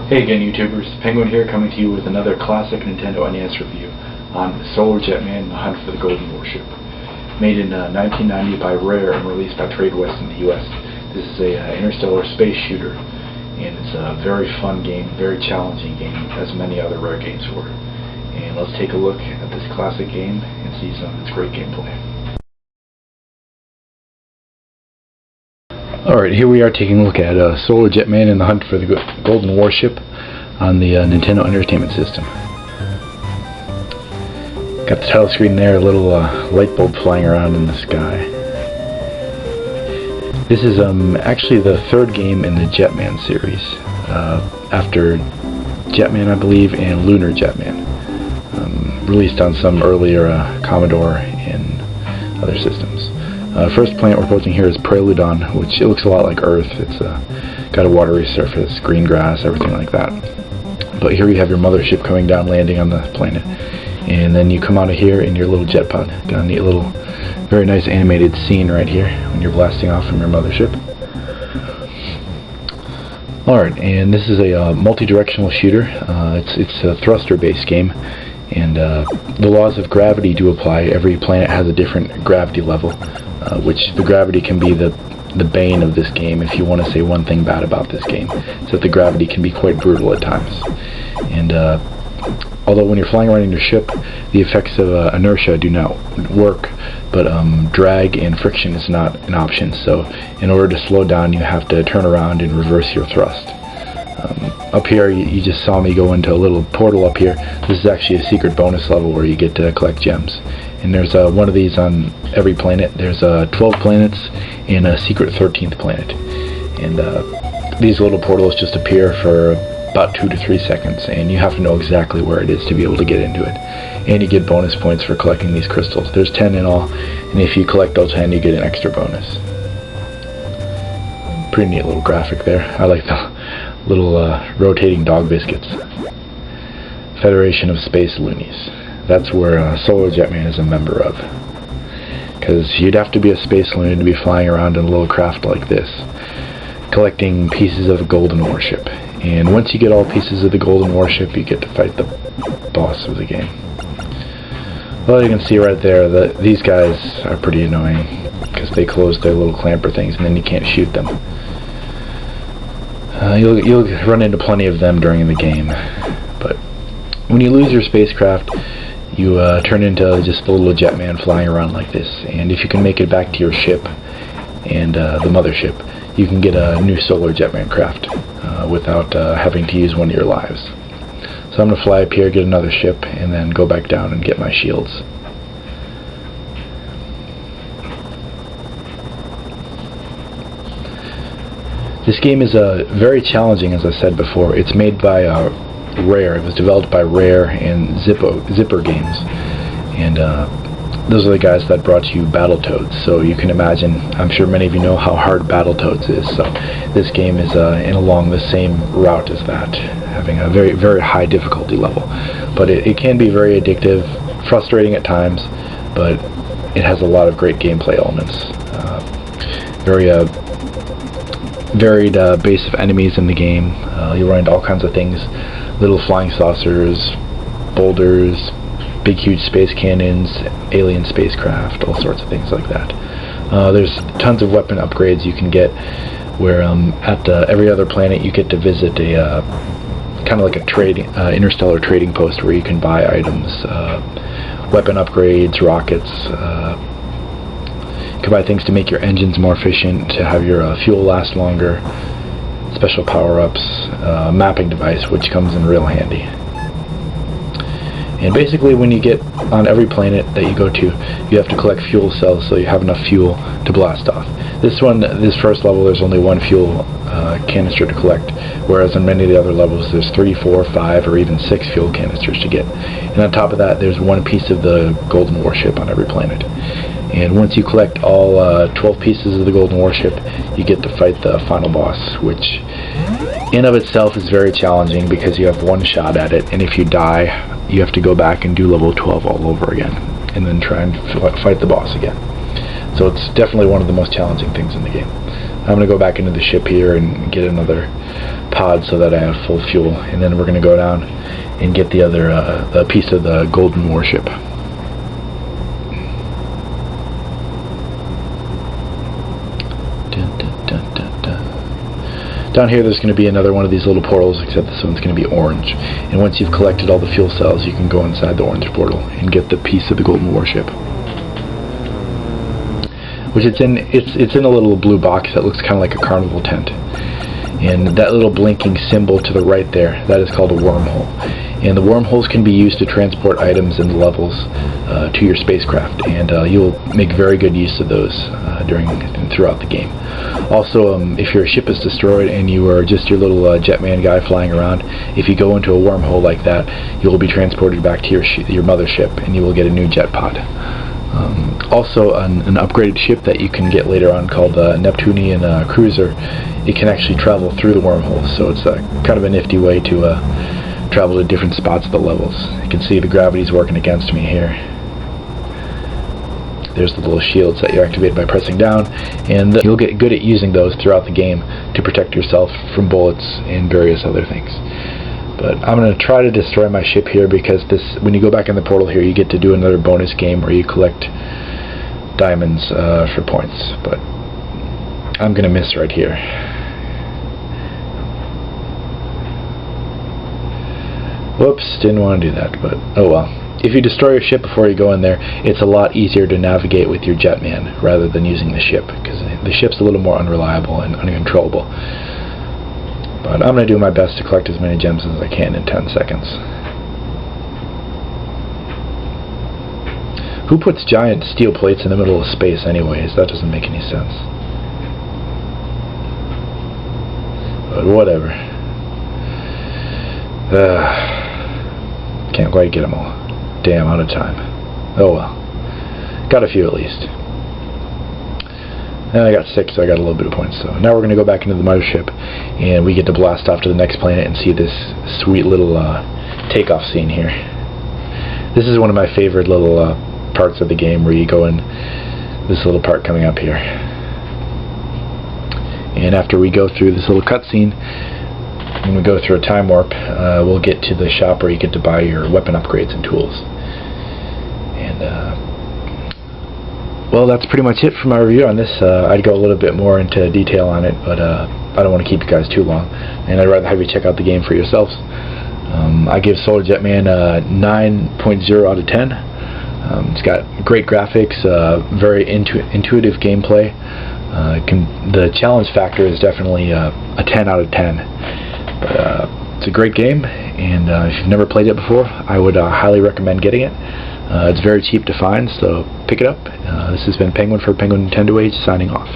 Hey again, YouTubers. Penguin here, coming to you with another classic Nintendo NES review on Solar Jetman: The Hunt for the Golden Warship. Made in 1990 by Rare and released by Trade West in the US. This is a interstellar space shooter, and it's a very fun game, very challenging game, as many other Rare games were. And let's take a look at this classic game and see some of its great gameplay. Alright, here we are taking a look at Solar Jetman and the Hunt for the Golden Warship on the Nintendo Entertainment System. Got the title screen there, a little light bulb flying around in the sky. This is actually the third game in the Jetman series, after Jetman, I believe, and Lunar Jetman, released on some earlier Commodore and other systems. First planet we're approaching here is Preludon, which it looks a lot like Earth. It's got a watery surface, green grass, everything like that. But here you have your mothership coming down, landing on the planet. And then you come out of here in your little jet pod. Got a neat little, very nice animated scene right here when you're blasting off from your mothership. Alright, and this is a multi-directional shooter. It's a thruster-based game. And the laws of gravity do apply. Every planet has a different gravity level, which the gravity can be the bane of this game. If you want to say one thing bad about this game, it's that the gravity can be quite brutal at times. And although when you're flying around in your ship, the effects of inertia do not work, but drag and friction is not an option. So in order to slow down, you have to turn around and reverse your thrust. Up here, you just saw me go into a little portal up here. This is actually a secret bonus level where you get to collect gems. And there's one of these on every planet. There's 12 planets and a secret 13th planet. And these little portals just appear for about 2 to 3 seconds, and you have to know exactly where it is to be able to get into it. And you get bonus points for collecting these crystals. There's 10 in all, and if you collect those 10, you get an extra bonus. Pretty neat little graphic there. I like the little rotating dog biscuits. Federation of Space Loonies. That's where Solar Jetman is a member of. Because you'd have to be a space loony to be flying around in a little craft like this, collecting pieces of a Golden Warship. And once you get all pieces of the Golden Warship, you get to fight the boss of the game. Well, you can see right there that these guys are pretty annoying, because they close their little clamper things and then you can't shoot them. You'll run into plenty of them during the game, but when you lose your spacecraft, you turn into just a little Jetman flying around like this. And if you can make it back to your ship and the mothership, you can get a new Solar Jetman craft without having to use one of your lives. So I'm going to fly up here, get another ship, and then go back down and get my shields. This game is very challenging, as I said before. It's made by Rare. It was developed by Rare and Zipper Games. And those are the guys that brought you Battletoads. So you can imagine, I'm sure many of you know how hard Battletoads is. So this game is along the same route as that, having a very, very high difficulty level. But it can be very addictive, frustrating at times, but it has a lot of great gameplay elements. Very varied base of enemies in the game. You'll run into all kinds of things, little flying saucers, boulders, big huge space cannons, alien spacecraft, all sorts of things like that. There's tons of weapon upgrades you can get, where at every other planet you get to visit a kind of like a interstellar trading post where you can buy items, weapon upgrades, rockets. You can buy things to make your engines more efficient, to have your fuel last longer, special power-ups, mapping device, which comes in real handy. And basically, when you get on every planet that you go to, you have to collect fuel cells so you have enough fuel to blast off. This first level, there's only one fuel canister to collect, whereas on many of the other levels, there's 3, 4, 5, or even 6 fuel canisters to get. And on top of that, there's one piece of the Golden Warship on every planet. And once you collect all 12 pieces of the Golden Warship, you get to fight the final boss, which in of itself is very challenging because you have one shot at it, and if you die, you have to go back and do level 12 all over again, and then try and fight the boss again. So it's definitely one of the most challenging things in the game. I'm going to go back into the ship here and get another pod so that I have full fuel, and then we're going to go down and get the other the piece of the Golden Warship. Down here there's going to be another one of these little portals, except this one's going to be orange. And once you've collected all the fuel cells, you can go inside the orange portal and get the piece of the Golden Warship. Which it's in a little blue box that looks kind of like a carnival tent. And that little blinking symbol to the right there, that is called a wormhole. And the wormholes can be used to transport items and levels to your spacecraft, and you'll make very good use of those throughout the game. Also, if your ship is destroyed and you are just your little Jetman guy flying around, if you go into a wormhole like that, you will be transported back to your mothership, and you will get a new jet pod. Also, an upgraded ship that you can get later on called Neptunian Cruiser, it can actually travel through the wormhole, so it's kind of a nifty way to travel to different spots of the levels. You can see the gravity's working against me here. There's the little shields that you activate by pressing down, and you'll get good at using those throughout the game to protect yourself from bullets and various other things. But I'm going to try to destroy my ship here, because when you go back in the portal here, you get to do another bonus game where you collect diamonds for points. But I'm going to miss right here. Whoops, didn't want to do that, but oh well. If you destroy your ship before you go in there, it's a lot easier to navigate with your Jetman rather than using the ship, because the ship's a little more unreliable and uncontrollable. But I'm going to do my best to collect as many gems as I can in 10 seconds. Who puts giant steel plates in the middle of space anyways? That doesn't make any sense. But whatever. Can't quite get them all. Damn, out of time. Oh well. Got a few at least. And I got 6, so I got a little bit of points. So now we're going to go back into the mothership, and we get to blast off to the next planet and see this sweet little takeoff scene here. This is one of my favorite little parts of the game, where you go in this little part coming up here. And after we go through this little cutscene, when we go through a time warp, we'll get to the shop where you get to buy your weapon upgrades and tools. And well, that's pretty much it for my review on this. I'd go a little bit more into detail on it, but I don't want to keep you guys too long, and I'd rather have you check out the game for yourselves. I give Solar Jetman a 9.0 out of 10. It's got great graphics, very intuitive gameplay. The challenge factor is definitely a 10 out of 10. But it's a great game, and if you've never played it before, I would highly recommend getting it. It's very cheap to find, so pick it up. This has been Penguin for Penguin Nintendo Age, signing off.